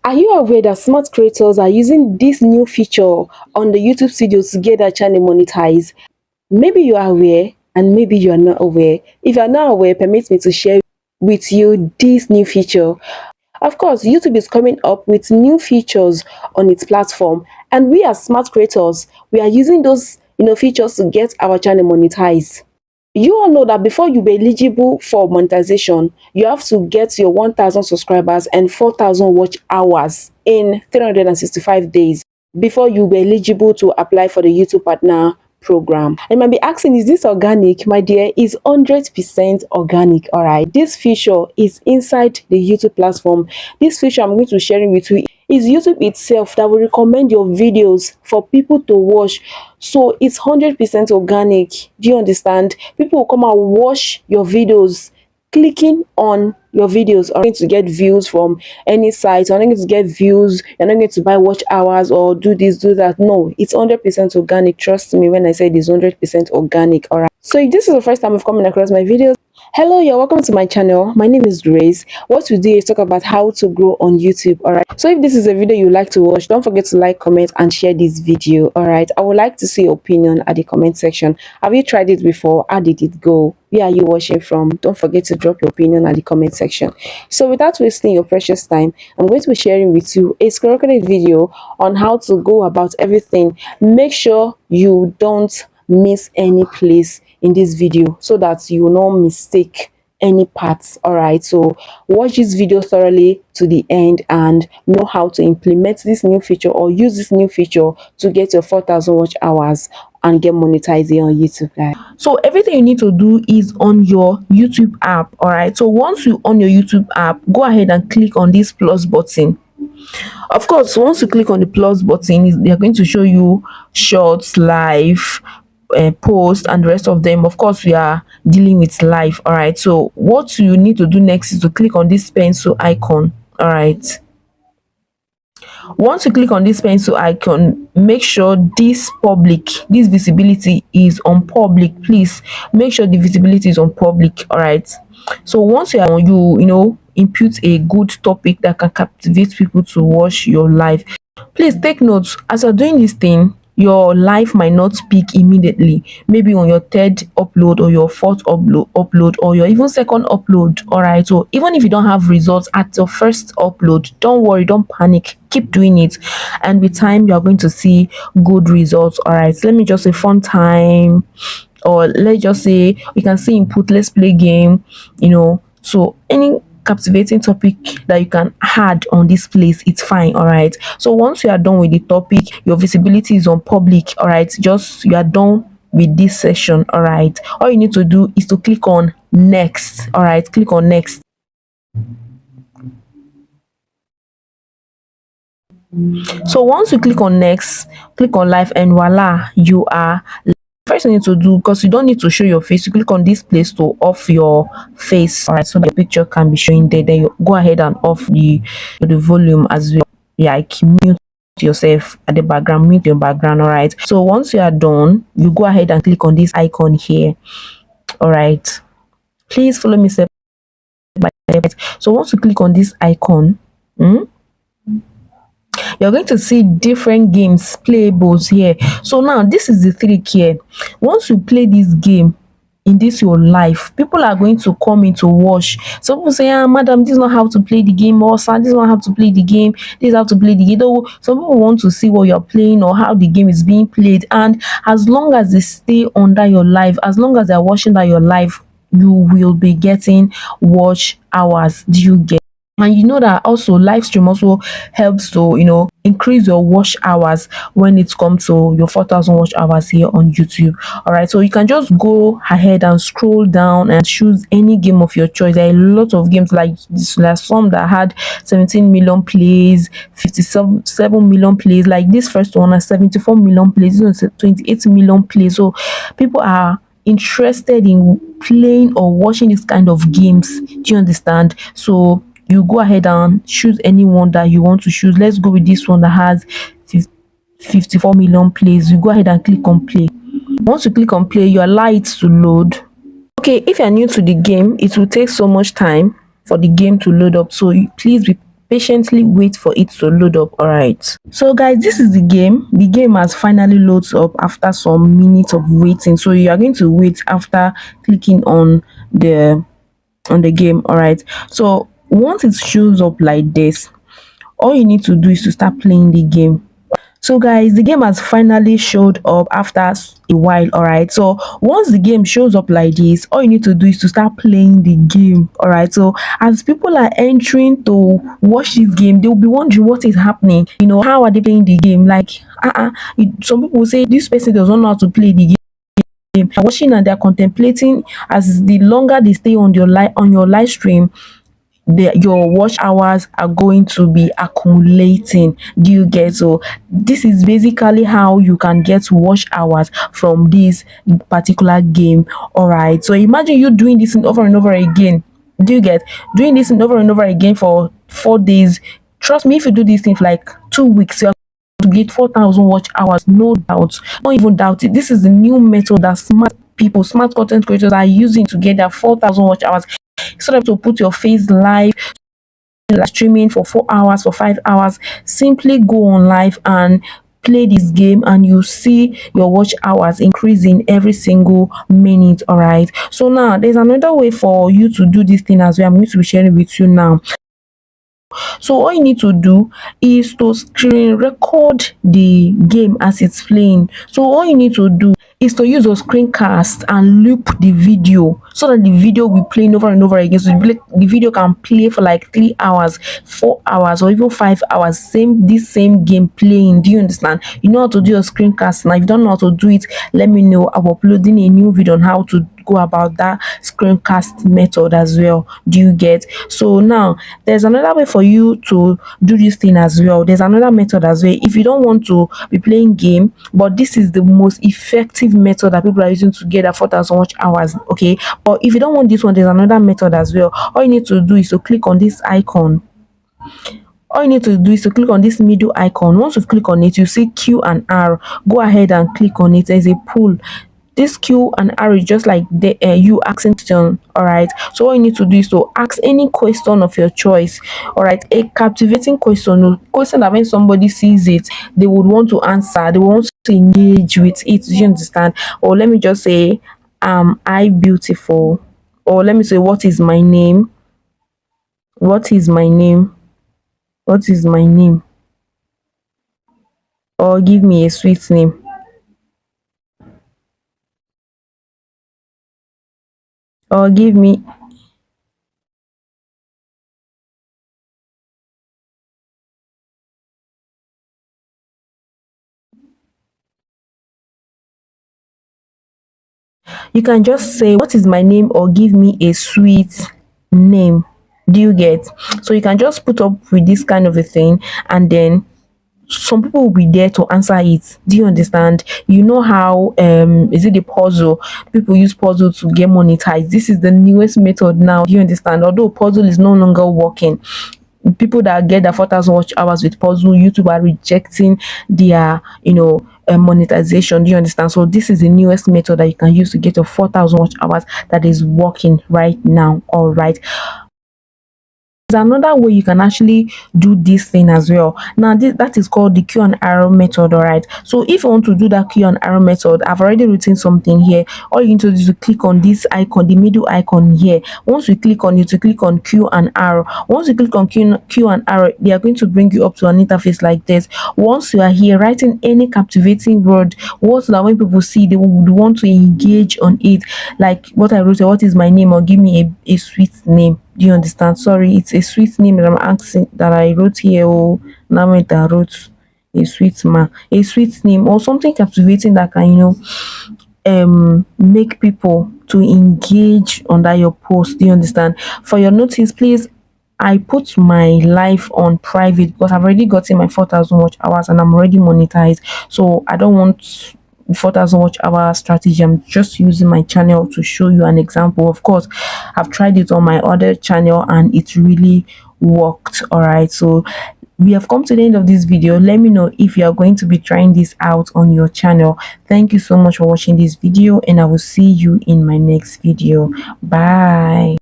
Are you aware that smart creators are using this new feature on the YouTube studios to get their channel monetized? Maybe you are aware and maybe you are not aware. If you are not aware, permit me to share with you this new feature. Of course, YouTube is coming up with new features on its platform, and we as smart creators, we are using those features to get our channel monetized. You all know that before you be eligible for monetization, you have to get your 1,000 subscribers and 4,000 watch hours in 365 days before you be eligible to apply for the YouTube partner program. And you might be asking, is this organic? My dear, is 100% organic. All right, this feature is inside the YouTube platform. This feature I'm going to share with you is YouTube itself that will recommend your videos for people to watch. So it's 100% organic. Do you understand? People will come and watch your videos, clicking on your videos. Are going to get views from any site. You're not going to get views. You're not going to buy watch hours or do this, do that. No, it's 100% organic. Trust me when I say it's 100% organic. All right. So if this is the first time you've come across my videos, hello, you're welcome to my channel. My name is Grace. What we do is talk about how to grow on YouTube. All right, so if this is a video you like to watch, don't forget to like, comment and share this video. All right, I would like to see your opinion at the comment section. Have you tried it before? How did it go? Where are you watching from? Don't forget to drop your opinion at the comment section. So without wasting your precious time, I'm going to be sharing with you a skyrocketed video on how to go about everything. Make sure you don't miss any place in this video so that you will not mistake any parts. All right, so watch this video thoroughly to the end and know how to implement this new feature or use this new feature to get your 4,000 watch hours and get monetized on YouTube, guys. So everything you need to do is on your YouTube app. All right, so once you on your YouTube app, go ahead and click on this plus button. Of course, once you click on the plus button, they're going to show you shorts, live, post and the rest of them. Of course, we are dealing with live. All right, so what you need to do next is to click on this pencil icon. All right, once you click on this pencil icon, make sure this visibility is on public. Please make sure the visibility is on public. All right, so once you are on, input a good topic that can captivate people to watch your live. Please take notes as you're doing this thing. Your life might not peak immediately, maybe on your third upload or your fourth upload or your even second upload. All right, so even if you don't have results at your first upload, don't worry, don't panic, keep doing it, and with time you're going to see good results. All right, so let me just say fun time, or let's just say you can see input, let's play game, so any captivating topic that you can add on this place, it's fine. All right, so once you are done with the topic, your visibility is on public. All right, just you are done with this session. All right, all you need to do is to click on next. All right, click on next. So once you click on next, click on live, and voila, you are. First you need to do, because you don't need to show your face, you click on this place to off your face. All right, so the picture can be showing there. Then you go ahead and off the volume as well. Like mute yourself at the background, mute your background. All right, so once you are done, you go ahead and click on this icon here. All right, please follow me step by step. So once you click on this icon, you're going to see different games playables here. So now this is the trick here. Once you play this game in this your life, people are going to come in to watch. Some people say, madam, this is not how to play the game, or sir, this is not how to play the game, this is how to play the game. Though some people want to see what you're playing or how the game is being played, and as long as they stay under your life, as long as they're watching that your life, you will be getting watch hours. Do you get? And you know that also live stream also helps to increase your watch hours when it comes to your 4,000 watch hours here on YouTube. All right, so you can just go ahead and scroll down and choose any game of your choice. There are a lot of games like this. There's some that had 17 million plays, 57 million plays. Like this first one has 74 million plays, 28 million plays. So people are interested in playing or watching this kind of games. Do you understand? So you go ahead and choose any one that you want to choose. Let's go with this one that has 54 million plays. You go ahead and click on play. Once you click on play, you allow it to load. Okay, if you're new to the game, it will take so much time for the game to load up, so please be patiently wait for it to load up. All right, so guys, this is the game has finally loads up after some minutes of waiting. So you are going to wait after clicking on the game. All right, so once it shows up like this, all you need to do is to start playing the game. So guys, the game has finally showed up after a while. All right, so once the game shows up like this, all you need to do is to start playing the game. All right, so as people are entering to watch this game, they'll be wondering what is happening. How are they playing the game? Like, some people say this person does not know how to play the game. They're watching and they're contemplating. As the longer they stay on your live stream, your watch hours are going to be accumulating. Do you get? So this is basically how you can get watch hours from this particular game. All right, so imagine you doing this over and over again. Do you get? Doing this over and over again for 4 days. Trust me, if you do this thing for like 2 weeks, you're to get 4,000 watch hours. No doubt, don't even doubt it. This is the new method that smart content creators are using to get their 4,000 watch hours. Instead of to put your face live, like streaming for 4 hours, for 5 hours, simply go on live and play this game, and you see your watch hours increasing every single minute. All right, so now there's another way for you to do this thing as well. I'm going to be sharing with you now. So all you need to do is to screen record the game as it's playing. So all you need to do is to use a screencast and loop the video so that the video will play over and over again. So the video can play for like 3 hours, 4 hours, or even 5 hours. This same game playing. Do you understand? You know how to do a screencast. Now, if you don't know how to do it, let me know. I'm uploading a new video on how to go about that screencast method as well. Do you get? So now there's another way for you to do this thing as well. There's another method as well. If you don't want to be playing game, but this is the most effective method that people are using to get 4,000 watch hours. Okay, but if you don't want this one, there's another method as well. All you need to do is to click on this icon. All you need to do is to click on this middle icon. Once you click on it, you see Q and R. Go ahead and click on it. There's a poll. This Q and R is just like you asking question. All right, so all you need to do is to ask any question of your choice. All right, a captivating question that when somebody sees it, they would want to answer, they want to engage with it. Do you understand? Or let me just say, am I beautiful? Or let me say, what is my name? What is my name? What is my name? Or give me a sweet name. Or give me, you can just say, what is my name, or give me a sweet name. Do you get? So you can just put up with this kind of a thing, and then some people will be there to answer it. Do you understand? You know how is it the puzzle? People use puzzle to get monetized. This is the newest method now. Do you understand? Although puzzle is no longer working, people that get their 4,000 watch hours with puzzle, YouTube are rejecting their monetization. Do you understand? So this is the newest method that you can use to get your 4,000 watch hours that is working right now. All right, there's another way you can actually do this thing as well. Now that is called the Q and arrow method. All right, so if you want to do that Q and arrow method, I've already written something here. All you need to do is to click on this icon, the middle icon here. Once you click on it, to click on Q and arrow. Once you click on Q and arrow, they are going to bring you up to an interface like this. Once you are here, writing any captivating word, words that when people see, they would want to engage on it, like what I wrote here, what is my name, or give me a sweet name. Do you understand? Sorry, it's a sweet name that I'm asking, that I wrote here. Oh, now I wrote a sweet name, or something captivating that can make people to engage under your post. Do you understand? For your notice, please, I put my life on private because I've already gotten my 4,000 watch hours and I'm already monetized. So I don't want 4,000 watch hour strategy. I'm just using my channel to show you an example. Of course, I've tried it on my other channel and it really worked. All right, so we have come to the end of this video. Let me know if you are going to be trying this out on your channel. Thank you so much for watching this video, and I will see you in my next video. Bye.